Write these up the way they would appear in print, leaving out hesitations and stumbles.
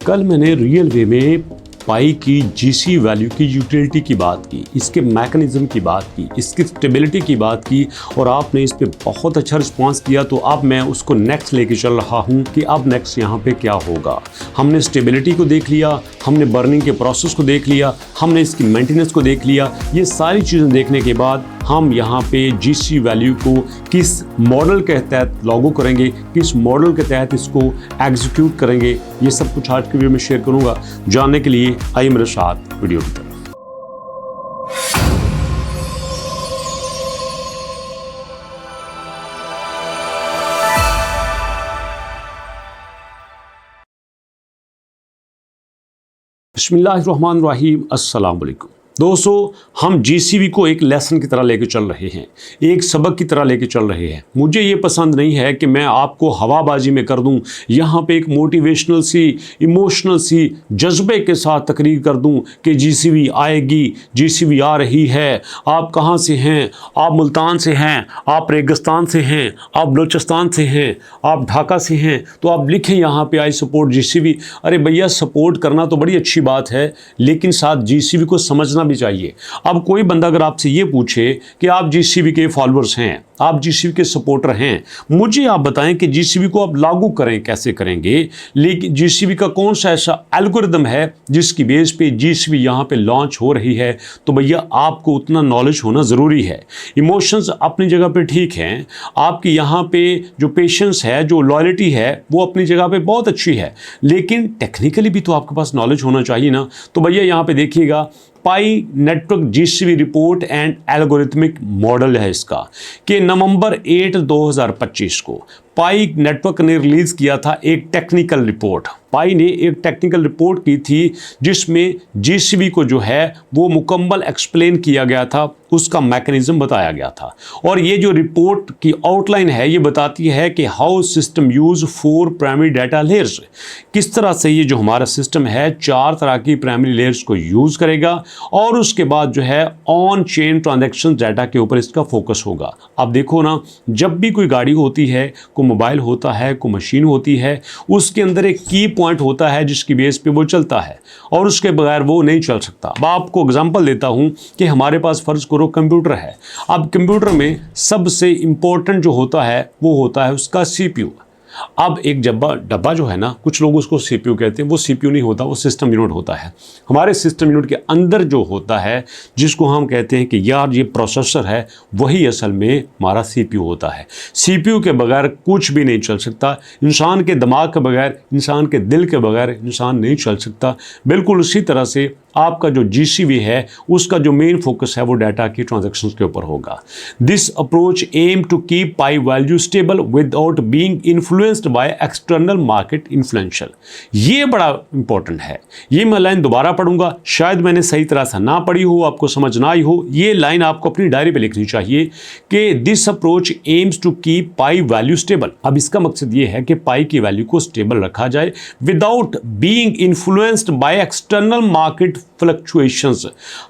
कल मैंने real way में पाई की जीसी वैल्यू की यूटिलिटी की बात की, इसके मैकेनिज्म की बात की, इसकी स्टेबिलिटी की बात की और आपने इस पे बहुत अच्छा रिस्पांस किया। तो अब मैं उसको नेक्स्ट लेके चल रहा हूँ कि अब नेक्स्ट यहाँ पे क्या होगा। हमने स्टेबिलिटी को देख लिया, हमने बर्निंग के प्रोसेस को देख लिया, हमने इसकी मेंटेनेंस को देख लिया। ये सारी चीज़ें देखने के बाद हम यहाँ पे जीसी वैल्यू को किस मॉडल के तहत लागू करेंगे, किस मॉडल के तहत इसको एग्जीक्यूट करेंगे, ये सब कुछ आज के वीडियो में शेयर करूँगा। जानने के लिए आइए मेरे साथ वीडियो की तरफ। बिस्मिल्लाहिर्रहमानिर्रहीम, अस्सलाम वालेकुम। दोस्तों, हम जीसीबी को एक लेसन की तरह लेके चल रहे हैं, एक सबक की तरह लेके चल रहे हैं। मुझे ये पसंद नहीं है कि मैं आपको हवाबाजी में कर दूं, यहाँ पे एक मोटिवेशनल सी, इमोशनल सी, जज्बे के साथ तकरीर कर दूं कि जीसीबी आएगी, जीसीबी आ रही है। आप कहाँ से हैं? आप मुल्तान से हैं, आप रेगिस्तान से हैं, आप बलूचिस्तान से हैं, आप ढाका से हैं, तो आप लिखें यहाँ पे आई सपोर्ट जीसीबी। अरे भैया, सपोर्ट करना तो बड़ी अच्छी बात है, लेकिन साथ जीसीबी को समझना भी चाहिए। अब कोई बंदा अगर आपसे ये पूछे कि आप जीसीबी के फॉलोअर्स हैं, आप जीसीबी के सपोर्टर हैं, मुझे आप बताएं कि जीसीबी को आप लागू करें, कैसे करेंगे, लेकिन जीसीबी का कौन सा ऐसा एल्गोरिदम है जिसकी बेस पे जीसीबी यहाँ पे लॉन्च हो रही है। तो भैया, आपको उतना नॉलेज होना ज़रूरी है। इमोशंस अपनी जगह पे ठीक हैं, आपकी यहाँ पे जो पेशेंस है, जो लॉयल्टी है, वो अपनी जगह पे बहुत अच्छी है, लेकिन टेक्निकली भी तो आपके पास नॉलेज होना चाहिए ना। तो भैया यहाँ पे देखिएगा, Pi network GCB report and algorithmic model है इसका, कि नवंबर 8 2025 को पाई नेटवर्क ने रिलीज़ किया था एक टेक्निकल रिपोर्ट। पाई ने एक टेक्निकल रिपोर्ट की थी जिसमें जीसीबी को जो है वो मुकम्मल एक्सप्लेन किया गया था, उसका मैकेनिज्म बताया गया था। और ये जो रिपोर्ट की आउटलाइन है, ये बताती है कि how system use 4 primary data layers, किस तरह से ये जो हमारा सिस्टम है 4 तरह की प्राइमरी लेयर्स को यूज़ करेगा और उसके बाद जो है ऑन चेन ट्रांजैक्शन डाटा के ऊपर इसका फोकस होगा। अब देखो ना, जब भी कोई गाड़ी होती है, कोई मोबाइल होता है, कोई मशीन होती है, उसके अंदर एक की पॉइंट होता है जिसकी बेस पे वो चलता है और उसके बगैर वो नहीं चल सकता। अब आपको एग्जांपल देता हूं कि हमारे पास फर्ज करो कंप्यूटर है। अब कंप्यूटर में सबसे इंपॉर्टेंट जो होता है वो होता है उसका सीपीयू। अब एक डब्बा जो है ना, कुछ लोग उसको सीपीयू कहते हैं, वो सीपीयू नहीं होता, वो सिस्टम यूनिट होता है। हमारे सिस्टम यूनिट के अंदर जो होता है, जिसको हम कहते हैं कि यार ये प्रोसेसर है, वही असल में हमारा सीपीयू होता है। सीपीयू के बगैर कुछ भी नहीं चल सकता। इंसान के दिमाग के बगैर, इंसान के दिल के बगैर इंसान नहीं चल सकता। बिल्कुल उसी तरह से आपका जो जीसीबी है, उसका जो मेन फोकस है वो डाटा की ट्रांजैक्शंस के ऊपर होगा। This approach aim to keep pi value stable without being influenced by external market influential. ये बड़ा इंपॉर्टेंट है। ये मैं लाइन दोबारा पढ़ूंगा, शायद मैंने सही तरह से ना पढ़ी हो, आपको समझ ना आई हो। ये लाइन आपको अपनी डायरी पे लिखनी चाहिए कि this approach aims to keep pi value stable. अब इसका मकसद ये है कि पाई की वैल्यू को स्टेबल रखा जाए without being influenced by external market fluctuations.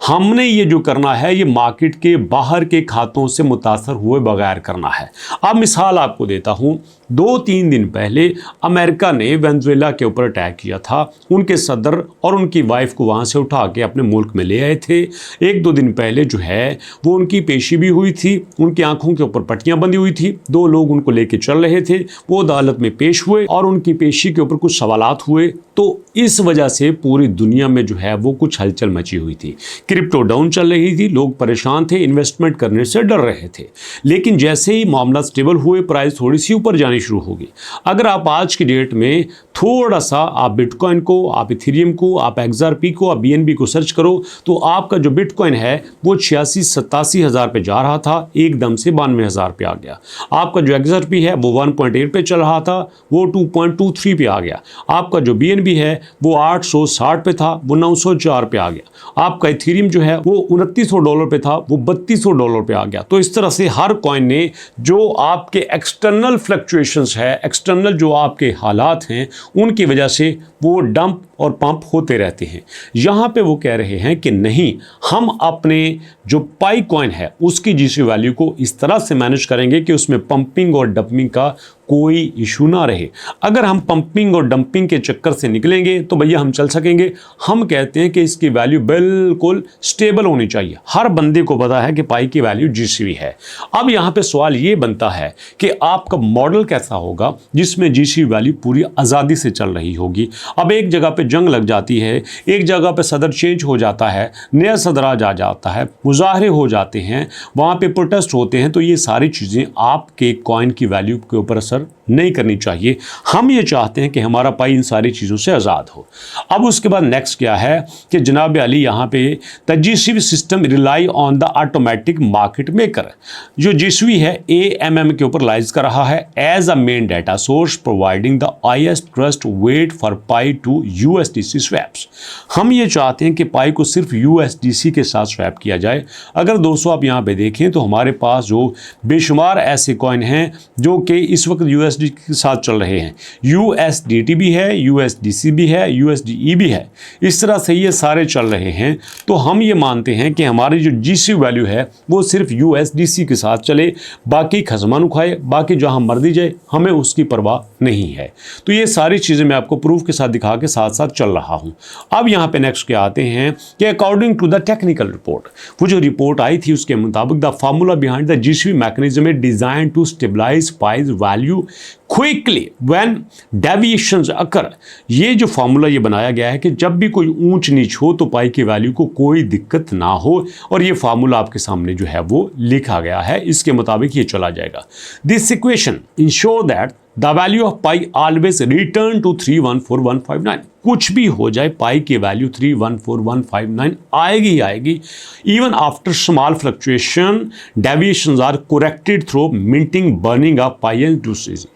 हमने ये जो करना है, ये मार्केट के बाहर के खातों से मुतासर हुए बगैर करना है। अब मिसाल आपको देता हूं, 2-3 दिन पहले अमेरिका ने वेनेजुएला के ऊपर अटैक किया था। उनके सदर और उनकी वाइफ को वहां से उठा के अपने मुल्क में ले आए थे। 1-2 दिन पहले जो है वो उनकी पेशी भी हुई थी, उनकी आंखों के ऊपर पट्टियां बंधी हुई थी। 2 लोग उनको लेके चल रहे थे, वो अदालत में पेश हुए और उनकी पेशी के ऊपर कुछ सवालात हुए। तो इस वजह से पूरी दुनिया में जो है वो कुछ हलचल मची हुई थी। क्रिप्टो डाउन चल रही थी, लोग परेशान थे, इन्वेस्टमेंट करने से डर रहे थे। लेकिन जैसे ही मामला स्टेबल हुए, प्राइस थोड़ी सी ऊपर जानी शुरू होगी। अगर आप आज की डेट में थोड़ा सा आप बिटकॉइन को, आप इथेरियम को, आप एक्सआरपी को, आप बीएनबी को सर्च करो, तो आपका जो बिटकॉइन है वो 86-87 हज़ार पे जा रहा था, एकदम से 92 हज़ार पे आ गया। आपका जो एक्सआरपी है वो 1.8 पे चल रहा था, वो 2.23 पे आ गया। आपका जो बीएनबी है वो 860 पे था, वो 904 पे आ गया। आपका इथेरियम जो है वो $2900 पे था, वो $3200 पे आ गया। तो इस तरह से हर कॉइन ने जो आपके एक्सटर्नल फ्लक्चुएशंस है, एक्सटर्नल जो आपके हालात हैं, उनकी वजह से वो डंप और पंप होते रहते हैं। यहाँ पे वो कह रहे हैं कि नहीं, हम अपने जो पाई कॉइन है उसकी जीसी वैल्यू को इस तरह से मैनेज करेंगे कि उसमें पंपिंग और डंपिंग का कोई इशू ना रहे। अगर हम पंपिंग और डंपिंग के चक्कर से निकलेंगे तो भैया हम चल सकेंगे। हम कहते हैं कि इसकी वैल्यू बिल्कुल स्टेबल होनी चाहिए। हर बंदे को पता है कि पाई की वैल्यू जीसीवी है। अब यहाँ पे सवाल ये बनता है कि आपका मॉडल कैसा होगा जिसमें जीसीवी वैल्यू पूरी आज़ादी से चल रही होगी। अब एक जगह पे जंग लग जाती है, एक जगह पे सदर चेंज हो जाता है, नया सदर आ जाता है, मुजाहरे हो जाते हैं, वहाँ पे प्रोटेस्ट होते हैं, तो ये सारी चीज़ें आपके कॉइन की वैल्यू के ऊपर असर नहीं करनी चाहिए। हम ये चाहते हैं कि हमारा पाई इन सारी चीज़ों से आज़ाद हो। अब उसके बाद नेक्स्ट क्या है कि जनाब अली यहाँ पे the GCV system rely on the automatic market maker. जो जीसीवी है AMM के ऊपर लाइज कर रहा है as a main data source providing the highest trust weight for pi to USDC swaps. हम ये चाहते हैं कि पाई को सिर्फ USDC के साथ स्वैप किया जाए। अगर दोस्तों आप यहाँ पे देखें तो हमारे पास जो बेशुमार ऐसे कॉइन हैं जो कि इस वक्त USD के साथ चल रहे हैं, USDT भी है, USDC भी है, USDE भी है, इस तरह से ये सारे चल रहे हैं। तो हम ये मानते हैं कि हमारी जो जीसी वैल्यू है वो सिर्फ USDC के साथ चले, बाकी खसमान खाए, बाकी जहाँ मर्जी जाए, हमें उसकी परवाह नहीं है। तो ये सारी चीज़ें मैं आपको प्रूफ के साथ दिखा के साथ साथ चल रहा हूँ। अब यहाँ पे नेक्स्ट क्या आते हैं कि according to the technical report, वो जो रिपोर्ट आई थी उसके मुताबिक the formula behind the GCV mechanism is design to stabilize Pi's value quickly when deviations occur. ये जो फार्मूला ये बनाया गया है कि जब भी कोई ऊंच नीच हो तो पाई की वैल्यू को कोई दिक्कत ना हो, और ये फार्मूला आपके सामने जो है वो लिखा गया है, इसके मुताबिक ये चला जाएगा। This equation ensure that the value of pi always return to 314159। कुछ भी हो जाए पाई की वैल्यू 314159 आएगी ही आएगी। Even after small fluctuation deviations are corrected through minting burning of pi and usage.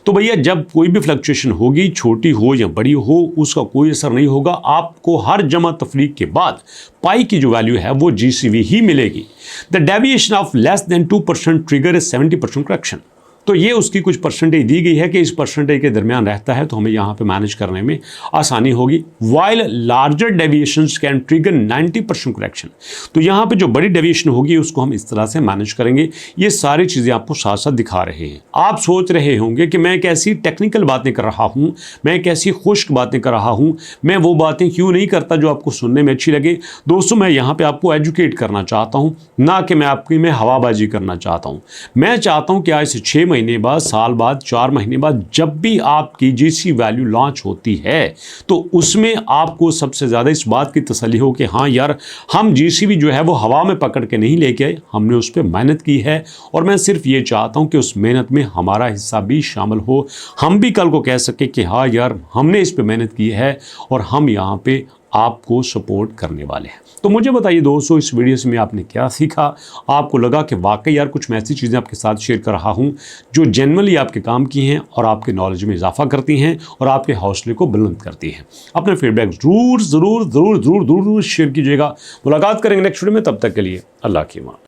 तो भैया जब कोई भी फ्लक्चुएशन होगी, छोटी हो या बड़ी हो, उसका कोई असर नहीं होगा। आपको हर जमा तफरीक के बाद पाई की जो वैल्यू है वो जीसीवी ही मिलेगी। The deviation of less than 2% trigger is 70% correction. तो ये उसकी कुछ परसेंटेज दी गई है कि इस परसेंटेज के दरमियान रहता है तो हमें यहाँ पे मैनेज करने में आसानी होगी। While larger deviations can trigger 90% correction. तो यहाँ पे जो बड़ी डेविएशन होगी उसको हम इस तरह से मैनेज करेंगे। ये सारी चीज़ें आपको साथ साथ दिखा रहे हैं। आप सोच रहे होंगे कि मैं कैसी टेक्निकल बातें कर रहा हूँ, मैं कैसी खुश्क बातें कर रहा हूँ, मैं वो बातें क्यों नहीं करता जो आपको सुनने में अच्छी लगे। दोस्तों मैं यहाँ पर आपको एजुकेट करना चाहता हूँ, ना कि मैं आपकी में हवाबाजी करना चाहता हूँ। मैं चाहता हूँ कि आज से 6 महीने बाद, साल बाद, 4 महीने बाद जब भी आपकी जीसी वैल्यू लॉन्च होती है तो उसमें आपको सबसे ज़्यादा इस बात की तसल्ली हो कि हाँ यार, हम जीसीबी जो है वो हवा में पकड़ के नहीं लेके आए, हमने उस पर मेहनत की है। और मैं सिर्फ ये चाहता हूँ कि उस मेहनत में हमारा हिस्सा भी शामिल हो, हम भी कल को कह सके कि हाँ यार हमने इस पर मेहनत की है और हम यहाँ पे आपको सपोर्ट करने वाले हैं। तो मुझे बताइए दोस्तों, इस वीडियो से में आपने क्या सीखा? आपको लगा कि वाकई यार कुछ मैं ऐसी चीज़ें आपके साथ शेयर कर रहा हूँ जो जेन्युइनली आपके काम की हैं और आपके नॉलेज में इजाफा करती हैं और आपके हौसले को बुलंद करती हैं? अपने फीडबैक ज़रूर शेयर कीजिएगा। मुलाकात करेंगे नेक्स्ट वीडियो में, तब तक के लिए अल्लाह की अमान।